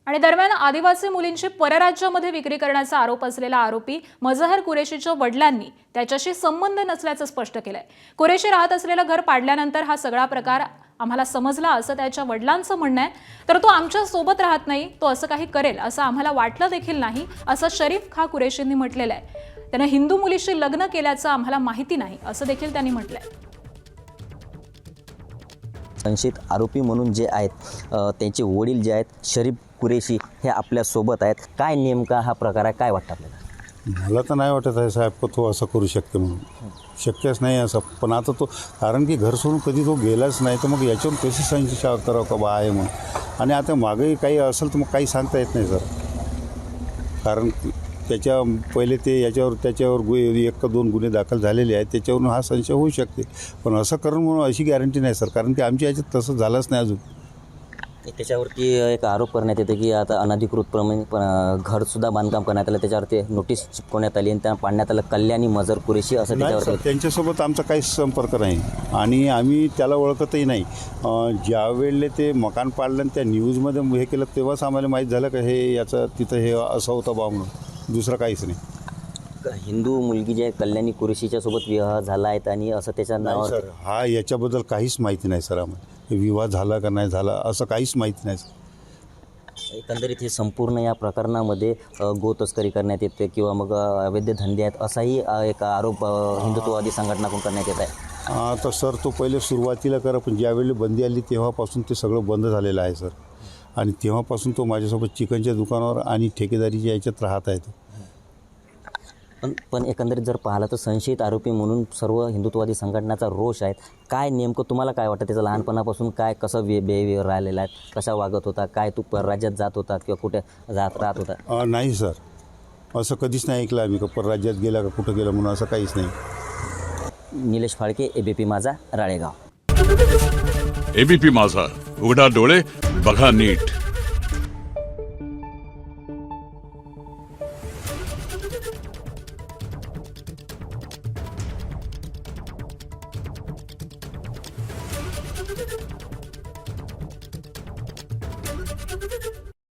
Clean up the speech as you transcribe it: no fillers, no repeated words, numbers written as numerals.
आणि दरम्यान आदिवासी मुलींची परराज्यामध्ये विक्री करण्याचा आरोप असलेला आरोपी मजहर कुरेशीच्या वडिलांनी त्याच्याशी संबंध नसल्याचं स्पष्ट केलंय। कुरेशी राहत असलेलं घर पाडल्यानंतर हा सगळा प्रकार आम्हाला समजला असं त्याच्या वडिलांचं म्हणणं आहे। तर तो आमच्या सोबत राहत नाही, तो असं काही करेल असं आम्हाला वाटलं देखील नाही असं शरीफ खा कुरेशींनी म्हटलेलं आहे। त्याने हिंदू मुलीशी लग्न केल्याचं आम्हाला माहिती नाही असं देखील त्यांनी म्हटलंय। संशयित आरोपी म्हणून जे आहेत त्यांचे वडील जे आहेत शरीफ कुरेशी हे आपल्या सोबत आहेत। काय नेमका हा प्रकार आहे, काय वाटतं आपल्याला? मला तर नाही वाटत आहे साहेब को तो असं करू शकते म्हणून, शक्यच नाही असं। पण आता तो कारण की घर सोडून कधी तो गेलाच नाही, तर मग याच्यावर कशी संशय करावं का बा आहे म्हणून। आणि आता मागेही काही असेल तर मग काही सांगता येत नाही सर, कारण त्याच्या पहिले ते त्याच्यावर एक का दोन गुन्हे दाखल झालेले आहेत, त्याच्यावरून हा संशय होऊ शकते। पण असं करून म्हणून अशी गॅरंटी नाही सर, कारण की आमच्या याच्यात तसं झालंच नाही अजून। त्याच्यावरती एक आरोप करण्यात येते की आता अनधिकृतप्रमाणे घरसुद्धा बांधकाम करण्यात आलं, त्याच्यावरती नोटीस चिपकवण्यात आली आणि त्या पाडण्यात आलं कल्याणी मजहर कुरेशी असं त्याच्यावर। त्यांच्यासोबत आमचा काहीच संपर्क नाही आणि आम्ही त्याला ओळखतही नाही। ज्या वेळेला ते मकान पाडलं आणि त्या न्यूजमध्ये हे केलं तेव्हाच आम्हाला माहीत झालं का हे याचं तिथं हे असं होतं बा म्हणून, दुसरं काहीच नाही। हिंदू मुलगी जे कल्याणी कुरेशीच्या सोबत विवाह झाला आहे आणि असं त्याच्या नावावर सर हा याच्याबद्दल काहीच माहिती नाही सर आम्हाला, विवाह झाला का नाही झाला असं काहीच माहिती नाही सर। एकंदरीत हे संपूर्ण या प्रकरणामध्ये गो तस्करी करण्यात येते किंवा मग अवैध धंदे आहेत असाही एक आरोप हिंदुत्ववादी संघटनाकडून करण्यात येत आहे। तर सर तो पहिले सुरुवातीला करा, पण ज्यावेळी बंदी आली तेव्हापासून ते सगळं बंद झालेलं आहे सर। आणि तेव्हापासून तो माझ्यासोबत चिकनच्या दुकानावर आणि ठेकेदारीच्या याच्यात राहत आहे। पण एकंदरीत जर पाहिलं तर संशयित आरोपी म्हणून सर्व हिंदुत्ववादी संघटनाचा रोष आहे। काय नेमकं तुम्हाला काय वाटतं त्याचं लहानपणापासून काय कसं बिहेवियर राहिलेला आहे, कसा वागत होता, काय तू परराज्यात जात होता किंवा कुठे राहत होता? नाही सर, असं कधीच नाही ऐकलं आम्ही का परराज्यात गेला का कुठं गेलं म्हणून, असं काहीच नाही। निलेश फाळके, एबीपी माझा, राळेगाव। एबीपी माझा, उघडा डोळे बघा नीट। Thank you.